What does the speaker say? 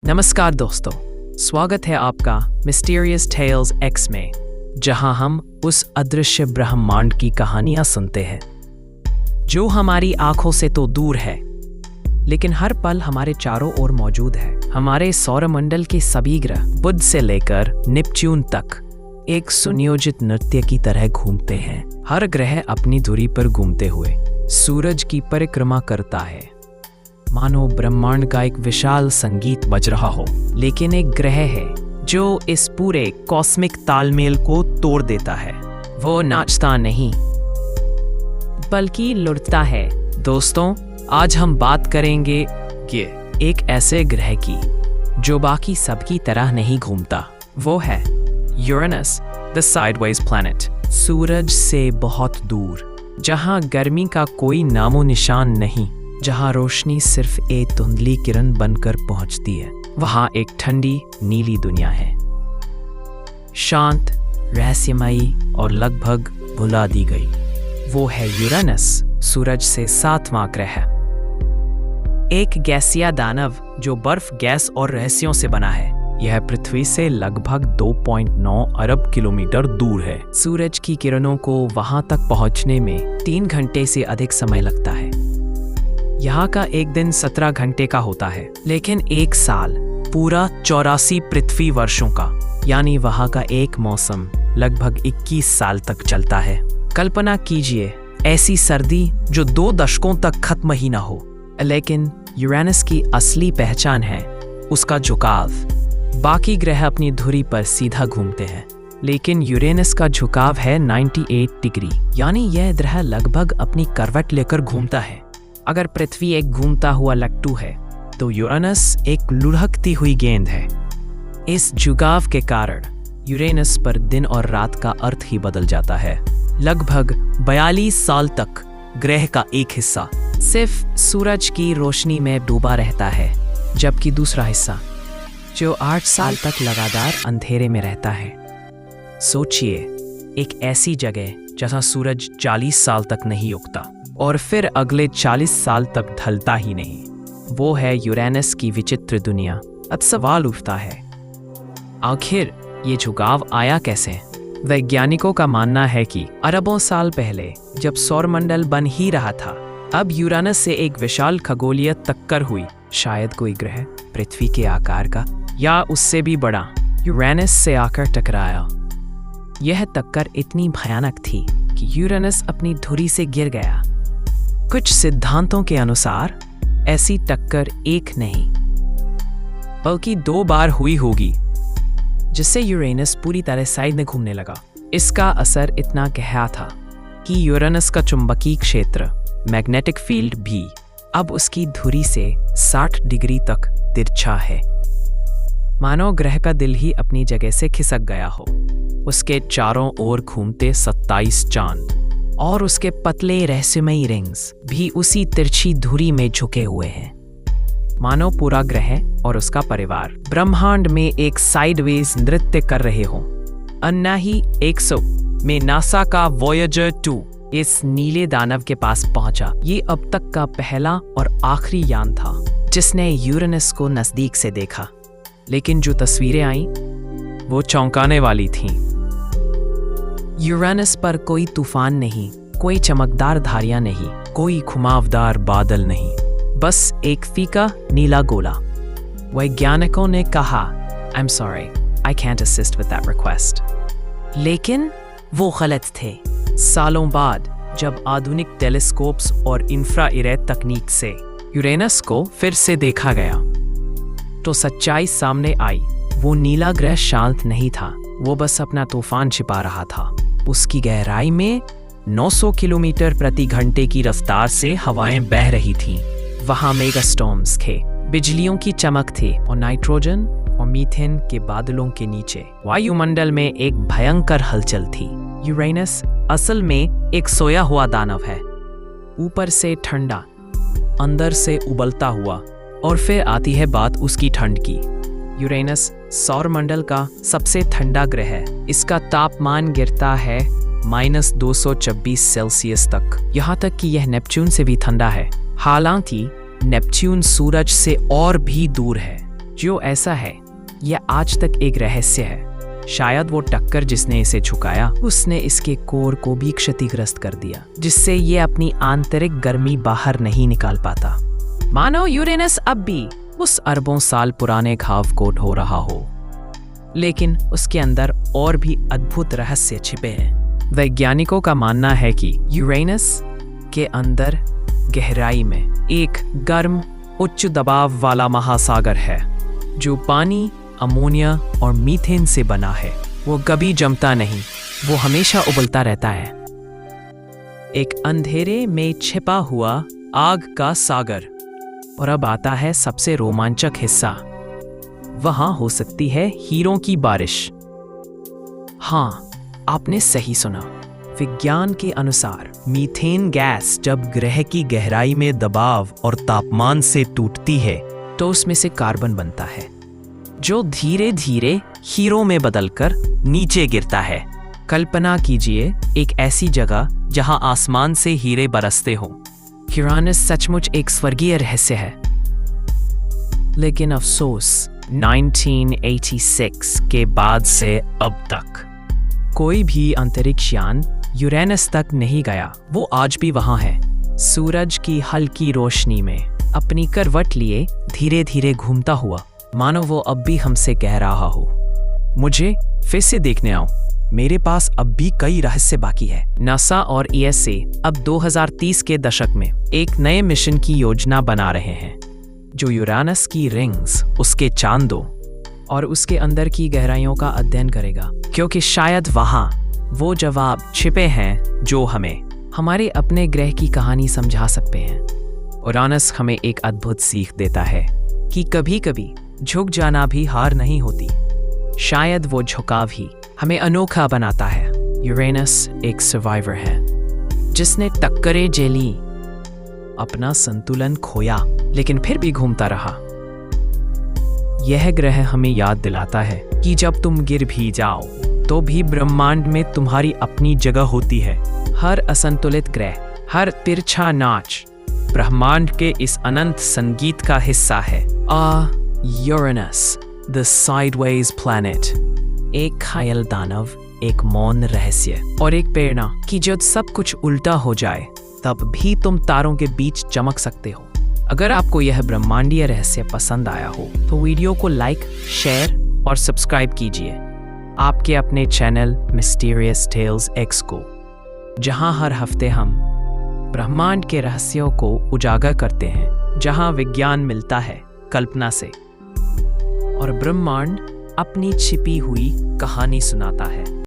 नमस्कार दोस्तों, स्वागत है आपका मिस्टीरियस टेल्स एक्स में, जहां हम उस अदृश्य ब्रह्मांड की कहानियां सुनते हैं जो हमारी आंखों से तो दूर है, लेकिन हर पल हमारे चारों ओर मौजूद है। हमारे सौरमंडल के सभी ग्रह बुध से लेकर नेपच्यून तक एक सुनियोजित नृत्य की तरह घूमते हैं। हर ग्रह अपनी धुरी पर घूमते हुए सूरज की परिक्रमा करता है, मानो ब्रह्मांड का एक विशाल संगीत बज रहा हो। लेकिन एक ग्रह है जो इस पूरे कॉस्मिक तालमेल को तोड़ देता है। वो नाचता नहीं, बल्कि लुढ़कता है। दोस्तों, आज हम बात करेंगे कि एक ऐसे ग्रह की जो बाकी सबकी तरह नहीं घूमता। वो है यूरेनस, द साइडवेज प्लैनेट। सूरज से बहुत दूर, जहां गर्मी का कोई नामो निशान नहीं, जहां रोशनी सिर्फ एक धुंधली किरण बनकर पहुंचती है, वहां एक ठंडी नीली दुनिया है, शांत, रहस्यमयी और लगभग भुला दी गई। वो है यूरेनस, सूरज से 7वां ग्रह। एक गैसीय दानव जो बर्फ, गैस और रहस्यों से बना है। यह पृथ्वी से लगभग 2.9 अरब किलोमीटर दूर है। सूरज की किरणों को वहां तक पहुंचने में 3 घंटे से अधिक समय लगता है। यहाँ का एक दिन 17 घंटे का होता है, लेकिन एक साल पूरा 84 पृथ्वी वर्षों का, यानी वहाँ का एक मौसम लगभग 21 साल तक चलता है। कल्पना कीजिए ऐसी सर्दी जो 2 दशकों तक खत्म ही ना हो। लेकिन यूरेनस की असली पहचान है उसका झुकाव। बाकी ग्रह अपनी धुरी पर सीधा घूमते हैं, लेकिन यूरेनस का झुकाव है 98 डिग्री, यानी यह ग्रह लगभग अपनी करवट लेकर घूमता है। अगर पृथ्वी एक घूमता हुआ लट्टू है, तो यूरेनस एक लुढ़कती हुई गेंद है। इस झुकाव के कारण यूरेनस पर दिन और रात का अर्थ ही बदल जाता है। लगभग 42 साल तक ग्रह का एक हिस्सा सिर्फ सूरज की रोशनी में डूबा रहता है, जबकि दूसरा हिस्सा जो 8 साल तक लगातार अंधेरे में रहता है। सोचिए, एक ऐसी जगह जहां सूरज 40 साल तक नहीं उगता और फिर अगले 40 साल तक ढलता ही नहीं। वो है यूरेनस की विचित्र दुनिया। अब सवाल उठता है, आखिर ये झुकाव आया कैसे? वैज्ञानिकों का मानना है कि अरबों साल पहले, जब सौरमंडल बन ही रहा था, अब यूरेनस से एक विशाल खगोलीय टक्कर हुई। शायद कोई ग्रह पृथ्वी के आकार का या उससे भी बड़ा यूरेनस से आकर टकराया। यह टक्कर इतनी भयानक थी कि यूरेनस अपनी धुरी से गिर गया। कुछ सिद्धांतों के अनुसार ऐसी टक्कर एक नहीं, बल्कि 2 बार हुई होगी, जिससे यूरेनस पूरी तरह साइड में घूमने लगा। इसका असर इतना गहरा था कि यूरेनस का चुंबकीय क्षेत्र, मैग्नेटिक फील्ड भी अब उसकी धुरी से 60 डिग्री तक तिरछा है, मानो ग्रह का दिल ही अपनी जगह से खिसक गया हो। उसके चारों ओर घूमते 27 चांद और उसके पतले रहस्यमयी रिंग्स भी उसी तिरछी धुरी में झुके हुए हैं, मानो पूरा ग्रह और उसका परिवार ब्रह्मांड में एक साइडवेज नृत्य कर रहे हों। अन्ना ही 100 में नासा का वॉयेजर 2 इस नीले दानव के पास पहुंचा। ये अब तक का पहला और आखिरी यान था जिसने यूरेनस को नजदीक से देखा, लेकिन जो तस्वीरें आईं वो चौंकाने वाली थीं। यूरेनस पर कोई तूफान नहीं, कोई चमकदार धारियां नहीं, कोई घुमावदार बादल नहीं, बस एक फीका नीला गोला। वैज्ञानिकों ने कहा, "I'm sorry, I can't assist with that request." लेकिन वो गलत थे। सालों बाद जब आधुनिक टेलीस्कोप्स और इंफ्रारेड तकनीक से यूरेनस को फिर से देखा गया, तो सच्चाई सामने आई। वो नीला ग्रह शांत नहीं था, वो बस अपना तूफान छिपा रहा था। उसकी गहराई में 900 किलोमीटर प्रति घंटे की रफ्तार से हवाएं बह रही थीं। वहां मेगास्टॉर्म्स थे, बिजलियों की चमक थी और नाइट्रोजन और मीथेन के बादलों के नीचे वायुमंडल में एक भयंकर हलचल थी। यूरेनस असल में एक सोया हुआ दानव है, ऊपर से ठंडा, अंदर से उबलता हुआ। और फिर आती है बात उसकी ठंड की। यूरेनस सौरमंडल का सबसे ठंडा ग्रह है। इसका तापमान गिरता है -226 सेल्सियस तक, यहाँ तक कि यह नेपच्यून से भी ठंडा है। हालांकि नेपच्यून सूरज से और भी दूर है, जो ऐसा है, यह आज तक एक रहस्य है। शायद वो टक्कर जिसने इसे झुकाया, उसने इसके कोर को भी क्षतिग्रस्त कर दिया, जिससे ये अपनी आंतरिक गर्मी बाहर नहीं निकाल पाता। मानो यूरेनस अब भी उस अरबों साल पुराने घाव को ढो रहा हो, लेकिन उसके अंदर और भी अद्भुत रहस्य छिपे हैं। वैज्ञानिकों का मानना है कि यूरेनस के अंदर गहराई में एक गर्म, उच्च दबाव वाला महासागर है, जो पानी, अमोनिया और मीथेन से बना है। वो कभी जमता नहीं, वो हमेशा उबलता रहता है। एक अंधेरे में छिपा हुआ आग का सागर। और अब आता है सबसे रोमांचक हिस्सा। वहां हो सकती है हीरों की बारिश। हाँ, आपने सही सुना। विज्ञान के अनुसार मीथेन गैस जब ग्रह की गहराई में दबाव और तापमान से टूटती है, तो उसमें से कार्बन बनता है, जो धीरे धीरे हीरो में बदलकर नीचे गिरता है। कल्पना कीजिए एक ऐसी जगह जहां आसमान से हीरे बरसते हों। यूरेनस सचमुच एक स्वर्गीय रहस्य है। लेकिन अफसोस, 1986 के बाद से अब तक कोई भी अंतरिक्ष यान यूरेनस तक नहीं गया। वो आज भी वहां है, सूरज की हल्की रोशनी में अपनी करवट लिए धीरे धीरे घूमता हुआ, मानो वो अब भी हमसे कह रहा हो, मुझे फिर से देखने आओ, मेरे पास अब भी कई रहस्य बाकी है। नासा और ESA अब 2030 के दशक में एक नए मिशन की योजना बना रहे हैं, जो यूरेनस की रिंग्स, उसके चांदों और उसके अंदर की गहराइयों का अध्ययन करेगा, क्योंकि शायद वहां वो जवाब छिपे हैं जो हमें हमारे अपने ग्रह की कहानी समझा सकते हैं। यूरेनस हमें एक अद्भुत सीख देता है कि कभी कभी झुक जाना भी हार नहीं होती। शायद वो झुकाव ही हमें अनोखा बनाता है। यूरेनस एक सर्वाइवर है, जिसने टक्करें झेली, अपना संतुलन खोया, लेकिन फिर भी घूमता रहा। यह ग्रह हमें याद दिलाता है कि जब तुम गिर भी जाओ, तो भी ब्रह्मांड में तुम्हारी अपनी जगह होती है। हर असंतुलित ग्रह, हर तिरछा नाच ब्रह्मांड के इस अनंत संगीत का हिस्सा है। यूरेनस, द साइडवेज प्लैनेट, एक घायल दानव, एक मौन रहस्य और एक प्रेरणा कि जब सब कुछ उल्टा हो जाए, तब भी तुम तारों के बीच चमक सकते हो। अगर आपको यह ब्रह्मांडीय रहस्य पसंद आया हो, तो वीडियो को लाइक, शेयर और सब्सक्राइब कीजिए आपके अपने चैनल मिस्टीरियस टेल्स X को, जहां हर हफ्ते हम ब्रह्मांड के रहस्यों को उजागर करते हैं, जहां विज्ञान मिलता है कल्पना से और ब्रह्मांड अपनी छिपी हुई कहानी सुनाता है।